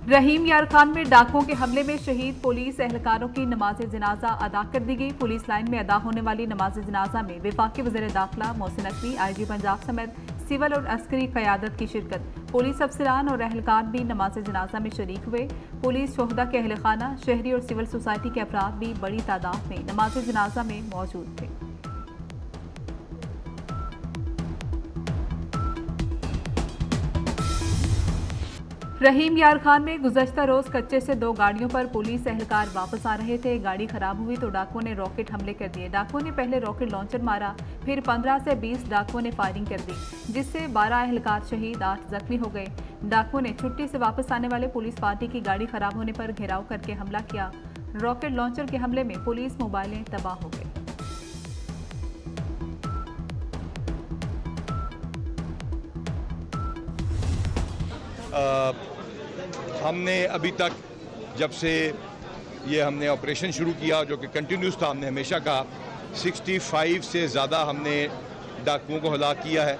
रहीम यार खान में डाकुओं के हमले में शहीद पुलिस एहलकारों की नमाज जनाजा अदा कर दी गई। पुलिस लाइन में अदा होने वाली नमाज जनाजा में वफाकी वज़ीर दाखिला मोहसिन नकवी, आईजी पंजाब समेत सिविल और अस्करी क़यादत की शिरकत। पुलिस अफसरान और एहलकार भी नमाज जनाजा में शरीक हुए। पुलिस शोहदा के अहल खाना, शहरी और सिविल सोसाइटी के अफराद भी बड़ी तादाद में नमाज जनाजा में मौजूद थे। रहीम यार खान में गुज़श्ता रोज कच्चे से 2 गाड़ियों पर पुलिस एहलकार वापस आ रहे थे। गाड़ी खराब हुई तो डाकुओं ने रॉकेट हमले कर दिए। डाकुओं ने पहले रॉकेट लॉन्चर मारा, फिर 15 से 20 डाकुओं ने फायरिंग कर दी, जिससे 12 एहलकार शहीद, 8 जख्मी हो गए। डाकुओं ने छुट्टी से वापस आने वाले पुलिस पार्टी की गाड़ी खराब होने पर घेराव करके हमला किया। रॉकेट लॉन्चर के हमले में पुलिस मोबाइलें तबाह हो गई। हमने अभी तक जब से ये हमने ऑपरेशन शुरू किया, जो कि कंटिन्यूस था, हमने हमेशा कहा 65 से ज़्यादा हमने डाकुओं को हलाक किया है,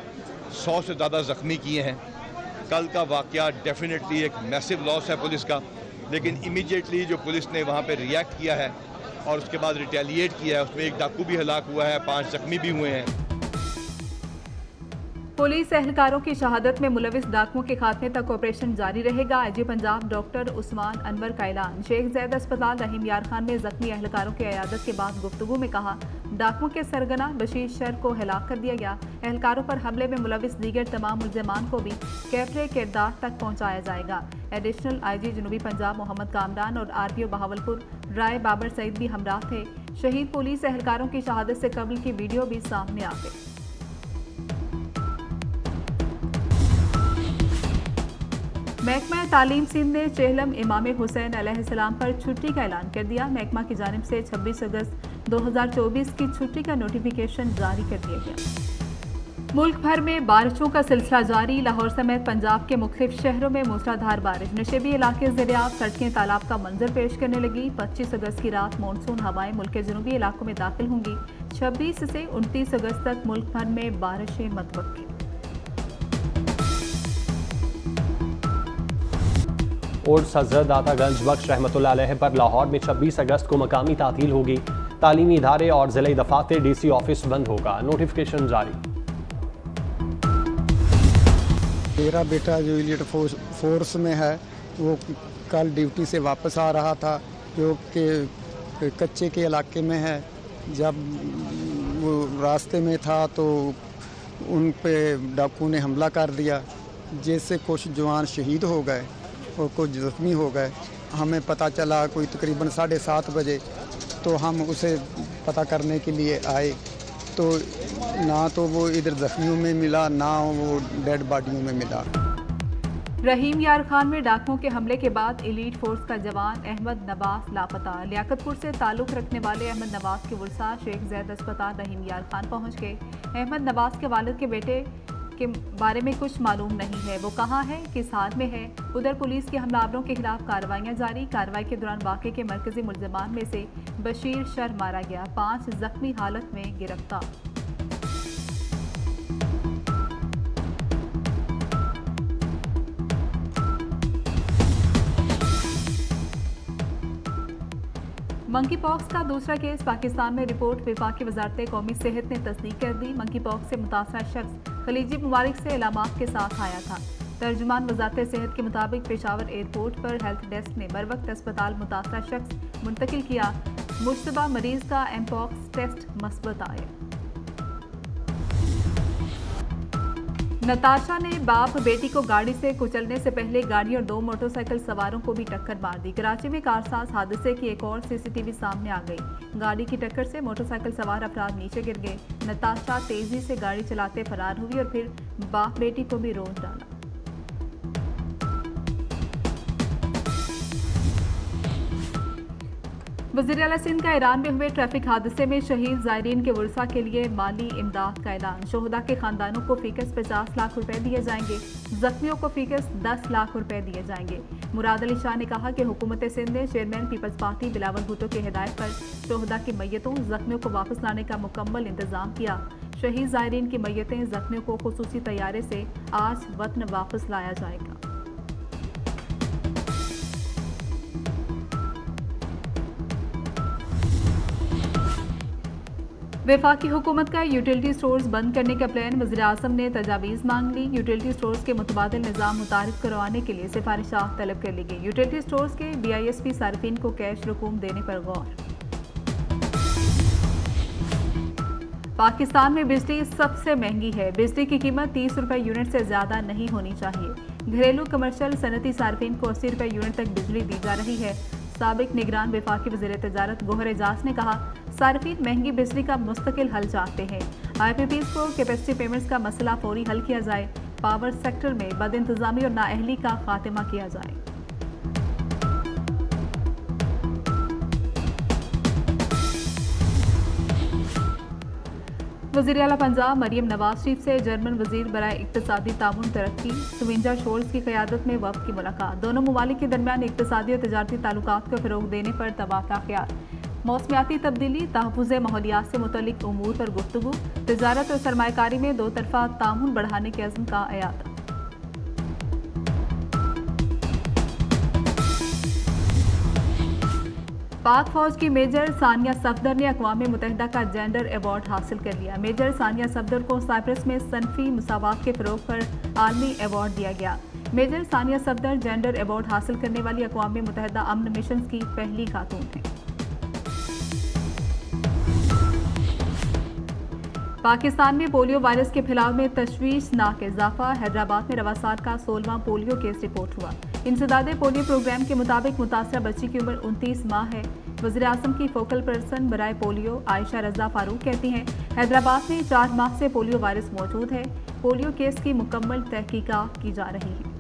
100 से ज़्यादा ज़ख्मी किए हैं। कल का वाक़या डेफिनेटली एक मैसिव लॉस है पुलिस का, लेकिन इमीडिएटली जो पुलिस ने वहाँ पे रिएक्ट किया है और उसके बाद रिटेलिएट किया है, उसमें एक डाकू भी हलाक हुआ है, 5 ज़ख्मी भी हुए हैं। पुलिस एहलकारों की शहादत में मुलविस डाकुओं के खात्मे तक ऑपरेशन जारी रहेगा। आईजी पंजाब डॉक्टर उस्मान अनवर का ऐलान। शेख ज़ैद अस्पताल रहीम यार खान में जख्मी एहलकारों की अयादत के बाद गुफ्तगू में कहा, डाकुओं के सरगना बशीर शर को हलाक कर दिया गया। एहलकारों पर हमले में मुलविस दीगर तमाम मुल्ज़िमान को भी कैफरे किरदार तक पहुँचाया जाएगा। एडिशनल आईजी जनूबी पंजाब मोहम्मद कामरान और आरपीओ बहावलपुर राय बाबर सईद भी हमरा थे। शहीद पुलिस एहलकारों की शहादत से कबल की वीडियो भी सामने आ गई। महकमा तालीम सिंध ने चेहलम इमाम हुसैन अलैहिस्सलाम पर छुट्टी का ऐलान कर दिया। महकमा की जानिब से 26 अगस्त 2024 की छुट्टी का नोटिफिकेशन जारी कर दिया गया। मुल्क भर में बारिशों का सिलसिला जारी। लाहौर समेत पंजाब के मुख्तलिफ शहरों में मूसलाधार बारिश। नशेबी इलाके ज़रियाब, सड़कें तालाब का मंजर पेश करने लगी। 25 अगस्त की रात मानसून हवाएं मुल्क के जनूबी इलाकों में दाखिल होंगी। 26 से 29 अगस्त तक मुल्क भर में बारिशें मतवक्की। उर्स हज़रत दातागंज बख्श रहमतुल्लाह अलैह पर लाहौर में 26 अगस्त को मकामी तातील होगी। तालीमी इदारे और ज़िले दफातर DC ऑफिस बंद होगा। नोटिफिकेशन जारी। मेरा बेटा जो एलीट फोर्स में है, वो कल ड्यूटी से वापस आ रहा था, जो कि कच्चे के इलाके में है। जब वो रास्ते में था तो उन पे डाकू ने हमला कर दिया, जिससे कुछ जवान शहीद हो गए और कुछ ज़ख्मी हो गए। हमें पता चला कोई तकरीबन 7:30 बजे, तो हम उसे पता करने के लिए आए, तो ना तो वो इधर ज़ख्मियों में मिला, ना वो डेड बॉडियों में मिला। रहीम यार खान में डाकुओं के हमले के बाद एलीट फोर्स का जवान अहमद नवाज लापता। लियाकतपुर से ताल्लुक़ रखने वाले अहमद नवाज के वर्सा शेख ज़ैद अस्पताल रहीम यार खान पहुँच गए। अहमद नवाज के वालिद के बेटे के बारे में कुछ मालूम नहीं है, वो कहाँ है, किस हाल में है। उधर पुलिस के हमलावरों के खिलाफ कार्रवाइयां जारी। कार्रवाई के दौरान वाक़े के मरकजी मुल्ज़िमान में से बशीर शर मारा गया। 5 जख्मी हालत में गिरफ्तार। मंकी पॉक्स का दूसरा केस पाकिस्तान में रिपोर्ट। वफाकी वजारत कौमी सेहत ने तस्दीक कर दी। मंकी पॉक्स से मुतासरा शख्स खलीजी ममालिक से इलामात के साथ आया था। तर्जुमान वजारत सेहत के मुताबिक पेशावर एयरपोर्ट पर हेल्थ डेस्क ने बर वक्त अस्पताल मुतासरा शख्स मुंतकिल किया। मुश्तबा मरीज का एमपॉक्स टेस्ट मस्बत आया। नताशा ने बाप बेटी को गाड़ी से कुचलने से पहले गाड़ी और 2 मोटरसाइकिल सवारों को भी टक्कर मार दी। कराची में कारसाज हादसे की एक और CCTV सामने आ गई। गाड़ी की टक्कर से मोटरसाइकिल सवार अफराद नीचे गिर गए। नताशा तेजी से गाड़ी चलाते फरार हुई और फिर बाप बेटी को भी रोक डाला। वज़ीर आला सिंध का ईरान में हुए ट्रैफिक हादसे में शहीद ज़ायरीन के वर्सा के लिए माली इमदाद का ऐलान। शोहदा के खानदानों को फ़ीकस 50 लाख रुपए दिए जाएंगे। जख्मियों को फ़ीकस 10 लाख रुपए दिए जाएंगे। मुराद अली शाह ने कहा कि हुकूमत सिंध ने chairman peoples party Bilawal Bhutto की हिदायत पर शोहदा की मैयतों जख्मियों को वापस लाने का मुकम्मल इंतजाम किया। शहीद ज़ायरीन की मैयतें जख्मियों को खुसूसी तैयारे से आज वतन वापस लाया जाएगा। वफाकी हुकूमत का यूटिलिटी स्टोर्स बंद करने का प्लान, वज़ीर-ए-आज़म ने तजावीज़ मांग ली। यूटिलिटी स्टोर्स के मुतबादिल निज़ाम मुतारिफ करवाने के लिए सिफारिशात तलब कर ली गई। यूटिलिटी स्टोर्स के BISP सार्फिन को कैश रकूम देने पर गौर। पाकिस्तान में बिजली सबसे महंगी है। बिजली की कीमत 30 रुपये यूनिट से ज़्यादा नहीं होनी चाहिए। घरेलू कमर्शियल सनती सार्फिन को 80 रुपये यूनिट तक बिजली दी जा रही है। साबिक निगरान वफाकी वज़ीर तजारत गोहर एजाज ने कहा, सार्फिन महंगी बिजली का मुस्तकिल हल चाहते हैं। IPPs को कैपेसिटी पेमेंट्स का मसला फौरी हल किया जाए। पावर सेक्टर में बदइंतजामी और नाअहली का खात्मा किया जाए। वज़ीर आला पंजाब मरियम नवाज शरीफ से जर्मन वज़ीर बराए इक़्तिसादी ताउन तरक्की सुविंजा शोल्स की क़यादत में वफ़द की मुलाकात। दोनों ममालिक के दरमियान इक़्तिसादी और तिजारती ताल्लुकात को फ़रोग़ देने पर तबादला ख़याल। मौसमियाती तब्दीली, तहफ़्फ़ुज़ माहौलियात से मुतल्लिक़ उमूर पर गुफ्तगू। तिजारत और सरमायाकारी में दो तरफ़ा ताउन बढ़ाने के अज़्म का एयादा। पाक फौज की मेजर सानिया सफदर ने अक़वाम मुत्तहिदा का जेंडर अवार्ड हासिल कर लिया। मेजर सानिया सफदर को साइप्रस में सनफ़ी मसावात के फ़रोग़ पर आलमी अवार्ड दिया गया। Major Sania Safdar gender award हासिल करने वाली अक़वाम मुत्तहिदा अमन मिशन की पहली खातून हैं। पाकिस्तान में पोलियो वायरस के फैलाव में तशवीशनाक इजाफा। हैदराबाद में रवासार का 16वां पोलियो केस रिपोर्ट हुआ। इंसदादे पोलियो प्रोग्राम के मुताबिक मुतासरा बच्ची की उम्र 29 माह है। वज़ीर-ए-आज़म की फोकल पर्सन बराए पोलियो आयशा रज़ा फारूक कहती हैं, हैदराबाद में 4 माह से पोलियो वायरस मौजूद है। पोलियो केस की मुकम्मल तहकीकात की जा रही है।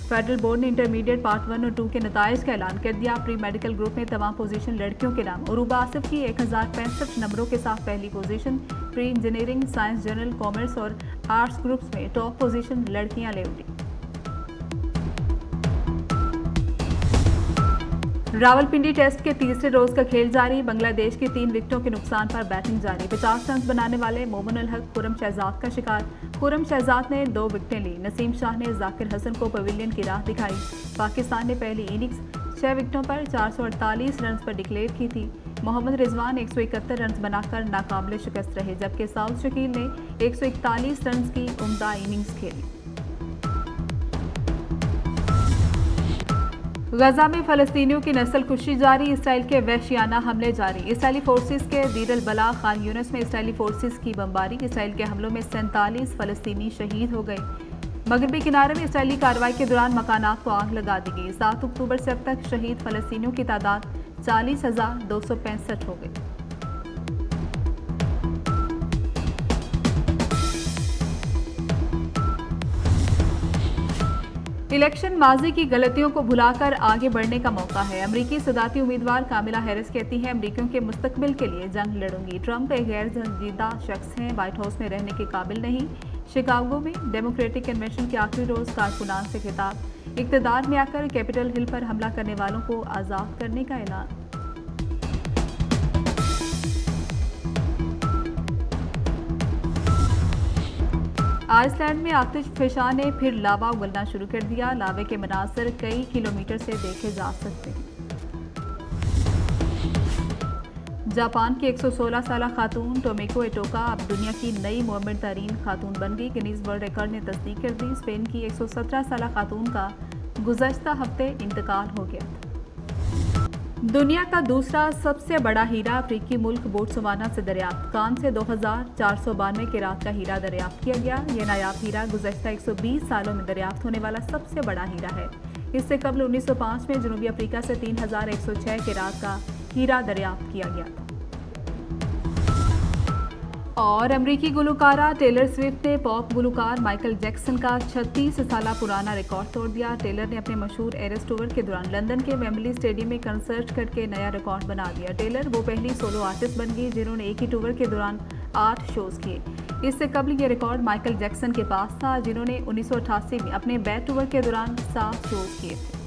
फेडरल बोर्ड ने इंटरमीडिएट पार्ट 1 और 2 के नताइज का ऐलान कर दिया। प्री मेडिकल ग्रुप में तमाम पोजीशन लड़कियों के नाम। उरूबा आसिफ की 1065 नंबरों के साथ पहली position. Pre engineering, science, general, commerce और आर्ट्स ग्रुप्स में टॉप पोजीशन लड़कियां ले उठी। रावलपिंडी टेस्ट के तीसरे रोज का खेल जारी। बांग्लादेश की 3 विकेटों के नुकसान पर बैटिंग जारी। 50 रन बनाने वाले मोमिन उल हक खुर्रम शहजाद का शिकार। खुर्रम शहजाद ने 2 विकेटें ली। नसीम शाह ने जाकिर हसन को पवेलियन की राह दिखाई। पाकिस्तान ने पहली इनिंग्स 6 विकेटों पर 448 रन पर डिक्लेयर की थी। मोहम्मद रिजवान 171 रन बनाकर नाकाबिले शिकस्त रहे, जबकि साउद शकील ने 141 रन की उम्दा इनिंग्स खेली। गजा में फ़लस्तीनियों की नस्ल कुशी जारी। इसराइल के वहशियाना हमले जारी। इसराइली फोर्सेस के दीर अल बला खान यूनिस में इसराइली फोर्सेस की बमबारी। इसराइल के हमलों में 47 फ़लस्तीनी शहीद हो गए। मगरबी किनारे में इसराइली कार्रवाई के दौरान मकानात को आग लगा दी गई। 7 अक्टूबर से अब तक शहीद फ़लस्तीनियों की तादाद 40,265 हो गई। इलेक्शन माजी की गलतियों को भुलाकर आगे बढ़ने का मौका है। अमरीकी सदारती उम्मीदवार कामिला हैरिस कहती हैं, अमरीकियों के मुस्तकबिल के लिए जंग लड़ूंगी। ट्रंप एक गैर संजीदा शख्स हैं, व्हाइट हाउस में रहने के काबिल नहीं। शिकागो में डेमोक्रेटिक कन्वेंशन के आखिरी रोज कारकुनान से खिताब। इक़्तिदार में आकर कैपिटल हिल पर हमला करने वालों को आज़ाद करने का ऐलान। आइसलैंड में आतिश फ़िशा ने फिर लावा उगलना शुरू कर दिया। लावे के मनाज़र कई किलोमीटर से देखे जा सकते हैं। जापान की 116 साला खातून टोमिको एटोका अब दुनिया की नई मोमिन तरीन खातून बन गई। गिनीज वर्ल्ड रिकॉर्ड ने तस्दीक कर दी। स्पेन की 117 साला खातून का गुज़श्ता हफ्ते इंतकाल हो गया। दुनिया का दूसरा सबसे बड़ा हीरा अफ्रीकी मुल्क बोत्सवाना से दरियाफ्त। कान से 2492 कैरात का हीरा दरियाफ्त किया गया। यह नायाब हीरा गुज़श्ता 120 सालों में दरियाफ्त होने वाला सबसे बड़ा हीरा है। इससे कबल 1905 में जनूबी अफ्रीका से 3106 कैरात का हीरा दरियाफ्त किया गया था। और अमरीकी गुलकारा टेलर स्विफ्ट ने पॉप गुलकार माइकल जैक्सन का 36 साल पुराना रिकॉर्ड तोड़ दिया। टेलर ने अपने मशहूर एरेस टूर के दौरान लंदन के वेम्बली स्टेडियम में कंसर्ट करके नया रिकॉर्ड बना दिया। टेलर वो पहली सोलो आर्टिस्ट बन गई जिन्होंने एक ही टूर के दौरान 8 शोज किए। इससे कबल ये रिकॉर्ड माइकल जैक्सन के पास था, जिन्होंने 1988 में अपने बैड टूर के दौरान 7 शोज किए थे।